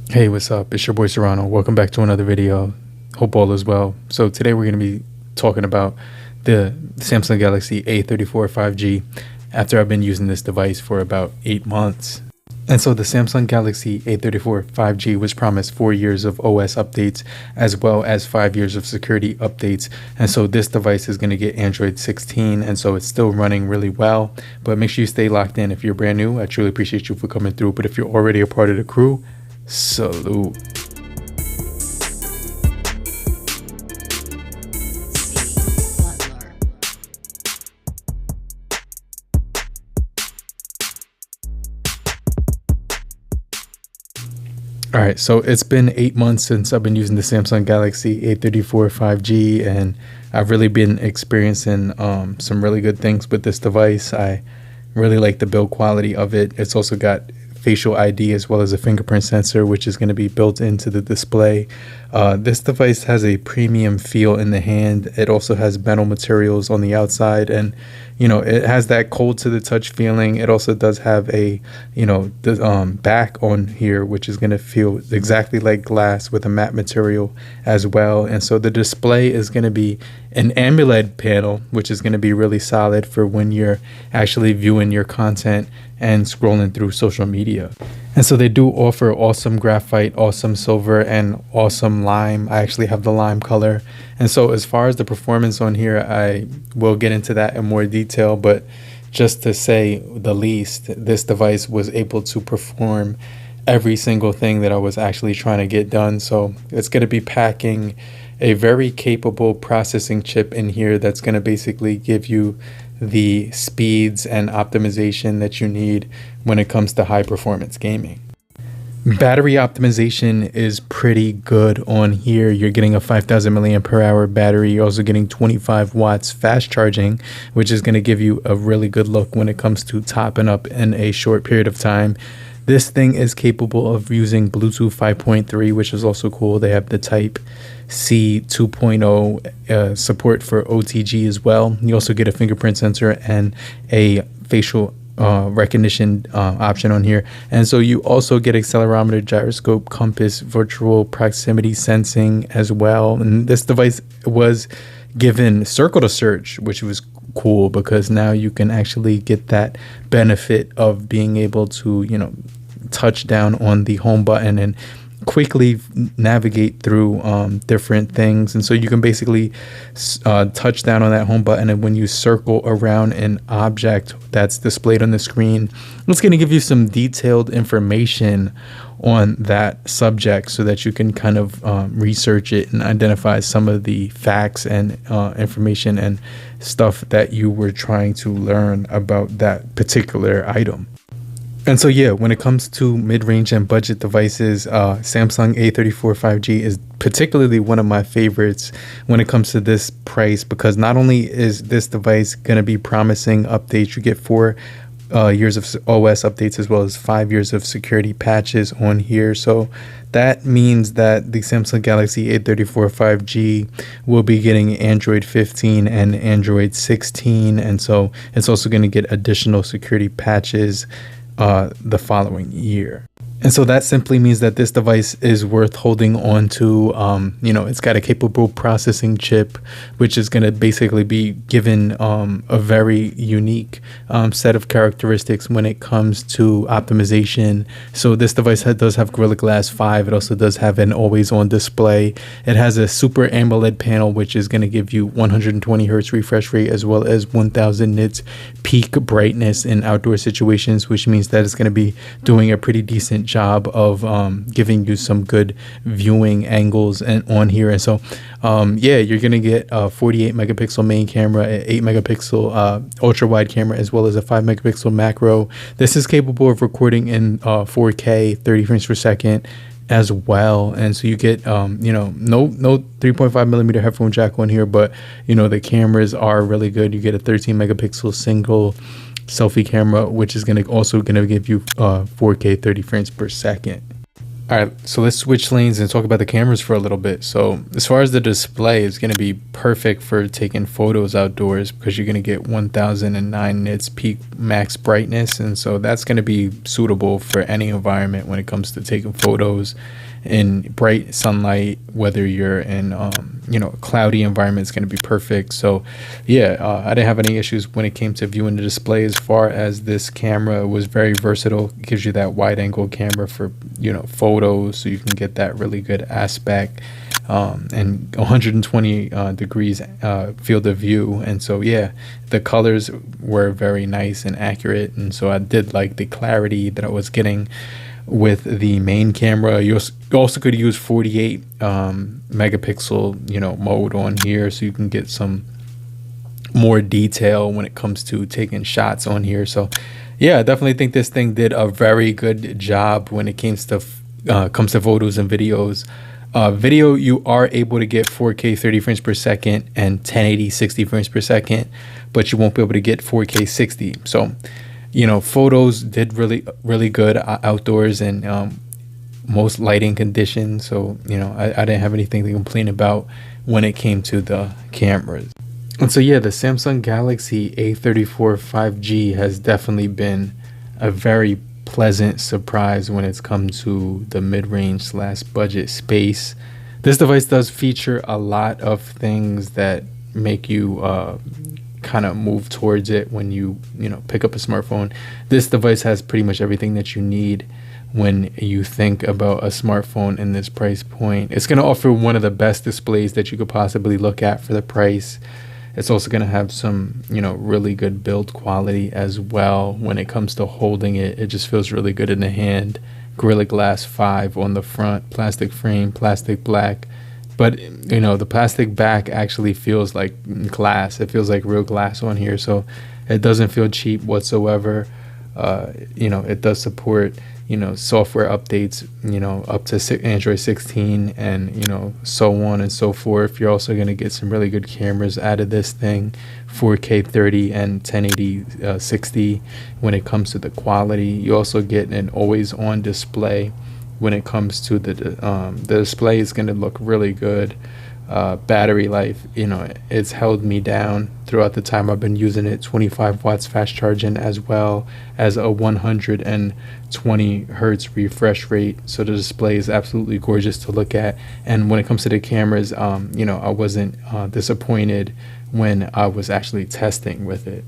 Hey, what's up? It's your boy Serrano. Welcome back to another video. Hope all is well. So today we're going to be talking about the Samsung Galaxy A34 5G after I've been using this device for about 8 months. And so the Samsung Galaxy A34 5G was promised 4 years of OS updates as well as 5 years of security updates. And so this device is going to get Android 16, and so it's still running really well. But make sure you stay locked in if you're brand new. I truly appreciate you for coming through. But if you're already a part of the crew, salute. All right, so it's been 8 months since I've been using the Samsung Galaxy A34 5G, and I've really been experiencing some really good things with this device. I really like the build quality of it. It's also got facial ID as well as a fingerprint sensor, which is going to be built into the display. This device has a premium feel in the hand. It also has metal materials on the outside, and it has that cold to the touch feeling. It also does have a the back on here, which is going to feel exactly like glass with a matte material as well. And so the display is going to be an AMOLED panel, which is going to be really solid for when you're actually viewing your content and scrolling through social media. And so they do offer awesome graphite, awesome silver, and awesome lime. I actually have the lime color. And so as far as the performance on here, I will get into that in more detail, but just to say the least, this device was able to perform every single thing that I was actually trying to get done. So it's going to be packing a very capable processing chip in here that's going to basically give you the speeds and optimization that you need when it comes to high performance gaming. Battery optimization is pretty good on here. You're getting a 5,000 milliamp hour battery. You're also getting 25 watts fast charging, which is going to give you a really good look when it comes to topping up in a short period of time. This thing is capable of using Bluetooth 5.3, which is also cool. They have the Type C 2.0 support for OTG as well. You also get a fingerprint sensor and a facial recognition option on here. And so you also get accelerometer, gyroscope, compass, virtual proximity sensing as well. And this device was given circle to search, which was cool because now you can actually get that benefit of being able to, touch down on the home button and quickly navigate through different things. And so you can basically touch down on that home button, and when you circle around an object that's displayed on the screen, it's going to give you some detailed information on that subject so that you can kind of research it and identify some of the facts and information and stuff that you were trying to learn about that particular item. And so, yeah, when it comes to mid-range and budget devices, Samsung A34 5G is particularly one of my favorites when it comes to this price, because not only is this device going to be promising updates, you get 4 years of OS updates as well as 5 years of security patches on here. So that means that the Samsung Galaxy A34 5G will be getting Android 15 and Android 16. And so it's also going to get additional security patches the following year. And so that simply means that this device is worth holding on to. It's got a capable processing chip, which is going to basically be given a very unique set of characteristics when it comes to optimization. So this device does have Gorilla Glass 5. It also does have an always-on display. It has a Super AMOLED panel, which is going to give you 120 hertz refresh rate as well as 1000 nits peak brightness in outdoor situations, which means that it's going to be doing a pretty decent job of giving you some good viewing angles and on here. And so you're gonna get a 48 megapixel main camera, an 8 megapixel ultra wide camera, as well as a 5 megapixel macro. This is capable of recording in 4K 30 frames per second as well. And so you get no 3.5 millimeter headphone jack on here, but the cameras are really good. You get a 13 megapixel single selfie camera, which is also going to give you 4K 30 frames per second. All right, so let's switch lanes and talk about the cameras for a little bit. So as far as the display, it's going to be perfect for taking photos outdoors because you're going to get 1009 nits peak max brightness. And so that's going to be suitable for any environment when it comes to taking photos in bright sunlight, whether you're in, a cloudy environment, it's going to be perfect. So yeah, I didn't have any issues when it came to viewing the display. As far as this camera, it was very versatile. It gives you that wide angle camera for, photos, so you can get that really good aspect, and 120 degrees field of view. And so yeah, the colors were very nice and accurate, and so I did like the clarity that I was getting with the main camera. You also could use 48 megapixel mode on here, so you can get some more detail when it comes to taking shots on here. So yeah, I definitely think this thing did a very good job when it comes to photos and videos. Video, you are able to get 4K 30 frames per second and 1080 60 frames per second, but you won't be able to get 4K 60. So photos did really good outdoors and most lighting conditions. So I didn't have anything to complain about when it came to the cameras. And so yeah, the Samsung Galaxy A34 5G has definitely been a very pleasant surprise when it's come to the mid-range / budget space. This device does feature a lot of things that make you kind of move towards it when you pick up a smartphone. This device has pretty much everything that you need when you think about a smartphone in this price point. It's going to offer one of the best displays that you could possibly look at for the price. It's also going to have some really good build quality as well. When it comes to holding it, it just feels really good in the hand. Gorilla Glass 5 on the front, plastic frame, plastic black. But the plastic back actually feels like glass. It feels like real glass on here, so it doesn't feel cheap whatsoever. It does support software updates, up to Android 16 and so on and so forth. You're also going to get some really good cameras out of this thing, 4K 30 and 1080 60 when it comes to the quality. You also get an always on display. When it comes to the display is going to look really good. Battery life, it's held me down throughout the time I've been using it. 25 watts fast charging, as well as a 120 hertz refresh rate. So the display is absolutely gorgeous to look at. And when it comes to the cameras, I wasn't disappointed when I was actually testing with it.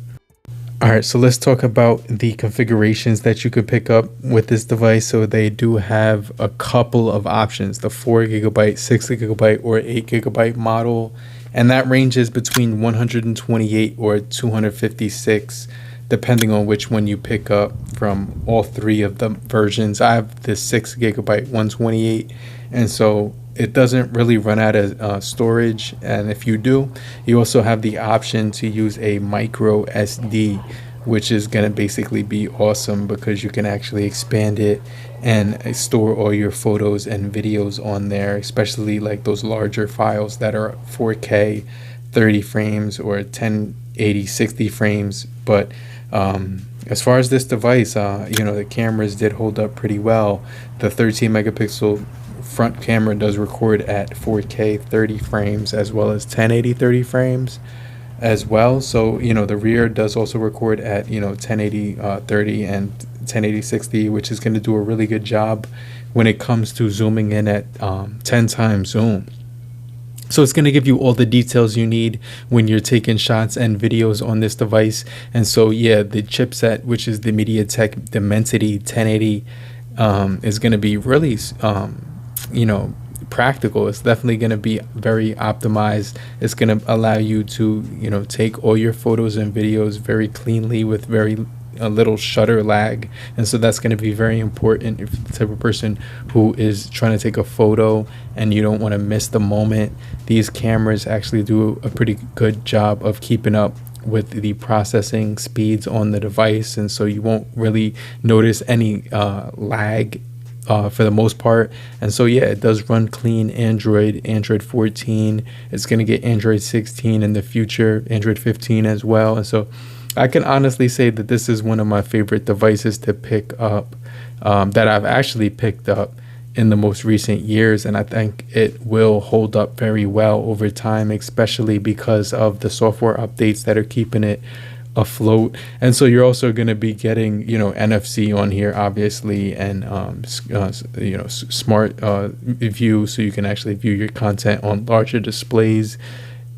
All right, so let's talk about the configurations that you could pick up with this device. So they do have a couple of options, the 4GB, 6GB, or 8GB model. And that ranges between 128 or 256, depending on which one you pick up from all three of the versions. I have the 6GB 128, and so it doesn't really run out of storage. And if you do, you also have the option to use a micro SD, which is going to basically be awesome because you can actually expand it and store all your photos and videos on there, especially like those larger files that are 4K 30 frames or 1080 60 frames. But as far as this device, the cameras did hold up pretty well. The 13 megapixel front camera does record at 4K 30 frames as well as 1080 30 frames as well. So the rear does also record at 1080 30 and 1080 60, which is going to do a really good job when it comes to zooming in at 10 times zoom. So it's going to give you all the details you need when you're taking shots and videos on this device. And so yeah, the chipset, which is the MediaTek Dimensity 1080, is going to be really practical. It's definitely going to be very optimized. It's going to allow you to take all your photos and videos very cleanly with very little shutter lag. And so that's going to be very important if you're the type of person who is trying to take a photo and you don't want to miss the moment. These cameras actually do a pretty good job of keeping up with the processing speeds on the device, and so you won't really notice any lag for the most part. And so yeah, it does run clean Android 14. It's going to get Android 16 in the future, Android 15 as well. And so I can honestly say that this is one of my favorite devices to pick up, that I've actually picked up in the most recent years, and I think it will hold up very well over time, especially because of the software updates that are keeping it afloat. And so you're also going to be getting, you know, NFC on here, obviously, and you know, smart view, so you can actually view your content on larger displays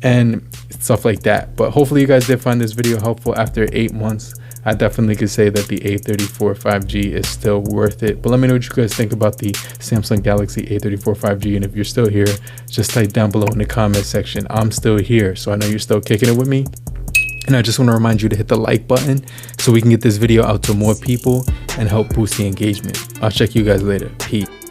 and stuff like that. But hopefully you guys did find this video helpful. After 8 months, I definitely could say that the A34 5G is still worth it. But let me know what you guys think about the Samsung Galaxy A34 5G. And if you're still here, just type down below in the comment section, I'm still here. So I know you're still kicking it with me. And I just want to remind you to hit the like button so we can get this video out to more people and help boost the engagement. I'll check you guys later. Peace.